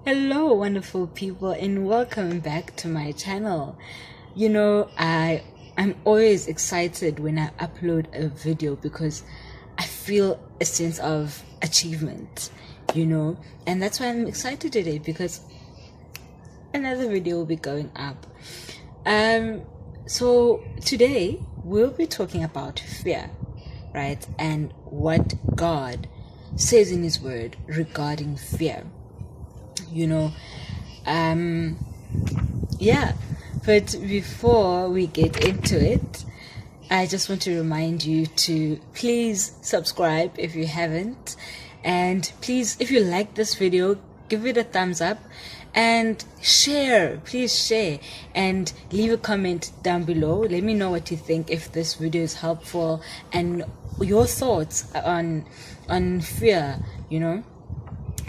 Hello, wonderful people, and welcome back to my channel. I'm always excited when I upload a video because I feel a sense of achievement, and that's why I'm excited today because another video will be going up. So today we'll be talking about fear, right? And what God says in His Word regarding fear. But before we get into it, I just want to remind you to please subscribe if you haven't, and please, if you like this video, give it a thumbs up and please share and leave a comment down below. Let me know what you think, if this video is helpful, and your thoughts on fear.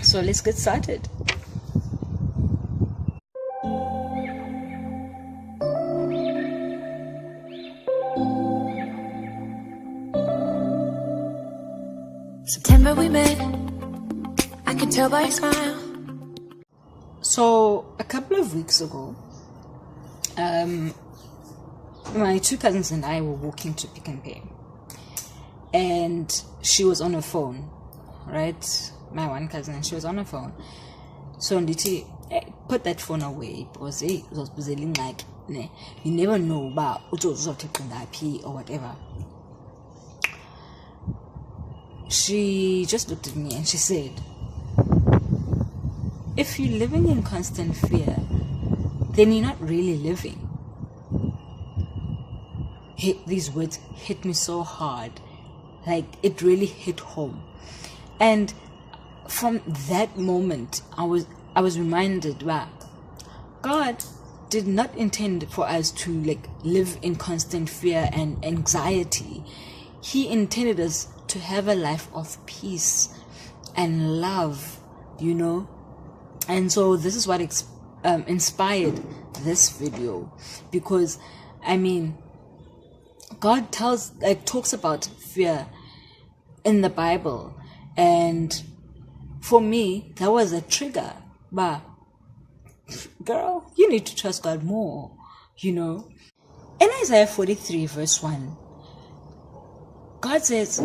So let's get started. September we met, I can tell by your smile. So a couple of weeks ago, my two cousins and I were walking to Pick and Pay, and she was on her phone, right? My one cousin, and she was on her phone. So Nditi, put that phone away because it was busy like, you never know about or whatever. She just looked at me and she said, if you're living in constant fear, then you're not really living. These words hit me so hard, like it really hit home. And from that moment, I was reminded that God did not intend for us to live in constant fear and anxiety. He intended us to have a life of peace and love, and so this is what inspired this video, because God talks about fear in the Bible, and for me that was a trigger. But girl, you need to trust God more. In Isaiah 43 verse 1, God says,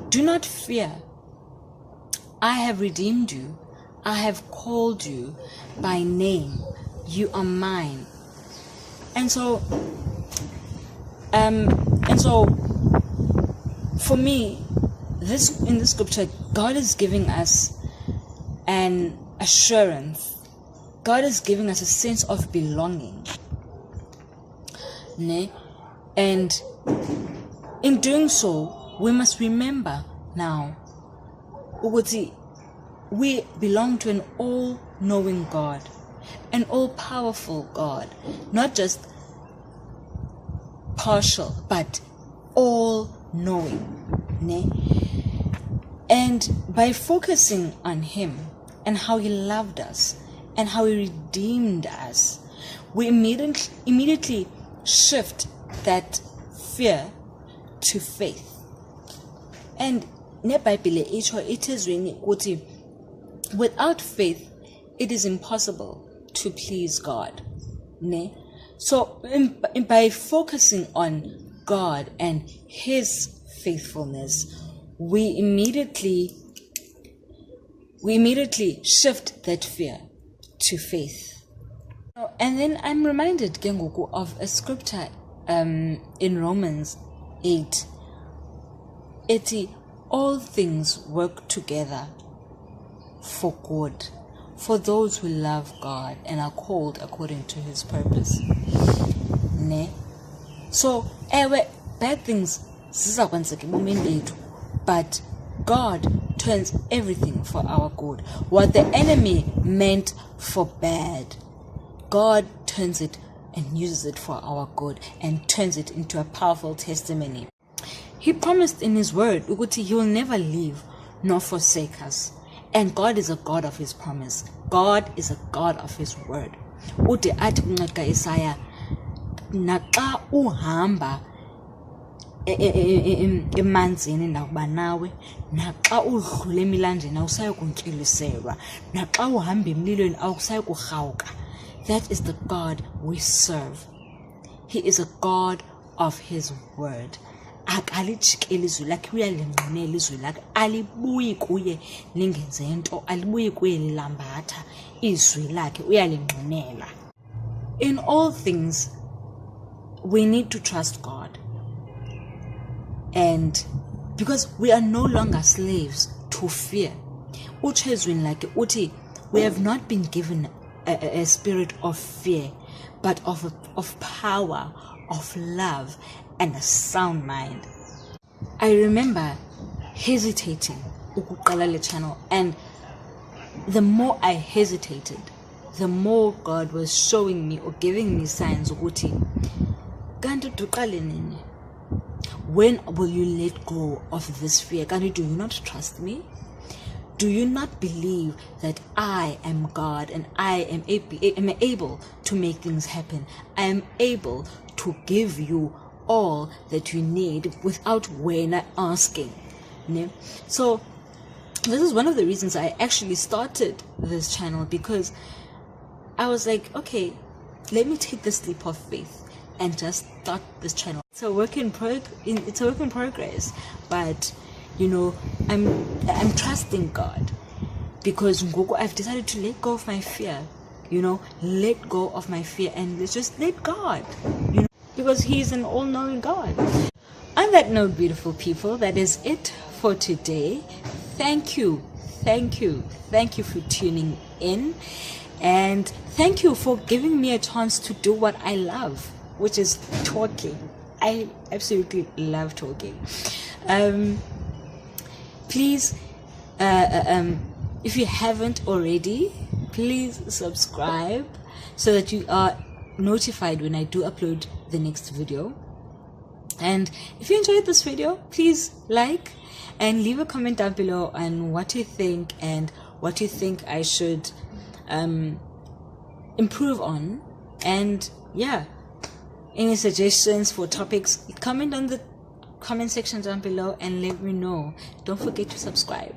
do not fear. I have redeemed you. I have called you by name. You are mine. And so for me, in this scripture, God is giving us an assurance. God is giving us a sense of belonging. And in doing so, we must remember now, we belong to an all-knowing God, an all-powerful God, not just partial, but all-knowing. And by focusing on Him and how He loved us and how He redeemed us, we immediately shift that fear to faith. And it is really, without faith it is impossible to please God. So by focusing on God and His faithfulness, we immediately shift that fear to faith. And then I'm reminded, Gengoku, of a scripture in Romans 8. All things work together for good, for those who love God and are called according to His purpose. So bad things, but God turns everything for our good. What the enemy meant for bad, God turns it and uses it for our good and turns it into a powerful testimony. He promised in His Word He will never leave nor forsake us. And God is a God of His promise. God is a God of His Word. Uthi athi kunceda Isaya, naxa uhamba emanzini ndakuba nawe, naxa udlula emilanjeni awusayi kuntyeliswa, naxa uhamba emlilweni awusayi kurhawuka. That is the God we serve. He is a God of his word. Akalijikeli izwi lakhe, uyalingqinela izwi lakhe, alibuyi kuye lingenze nto, alibuyi kuye lilambatha. Izwi lakhe uyalingqinela. In all things, we need to trust God. And because we are no longer slaves to fear. Utsho ezwini lakhe uthi, we have not been given a spirit of fear, but of power, of love, and a sound mind. I remember hesitating ukuqala le channel, and the more I hesitated, the more God was showing me or giving me signs ukuthi kanti uqale nini? When will you let go of this fear? Kanti, do you not trust me? Do you not believe that I am God and I am able to make things happen? I am able to give you all that you need without when asking. So this is one of the reasons I actually started this channel, because I was like, okay, let me take this leap of faith and just start this channel. It's a work in progress, but I'm trusting God, because I've decided to let go of my fear. Let go of my fear and let's just let God. Because He's an all-knowing God. On that note, beautiful people, that is it for today. Thank you for tuning in, and thank you for giving me a chance to do what I love, which is talking. I absolutely love talking. Please, if you haven't already, please subscribe so that you are notified when I do upload the next video. And if you enjoyed this video, please like and leave a comment down below on what you think and what you think I should improve on. And yeah, any suggestions for topics, comment on the comment section down below and let me know. Don't forget to subscribe.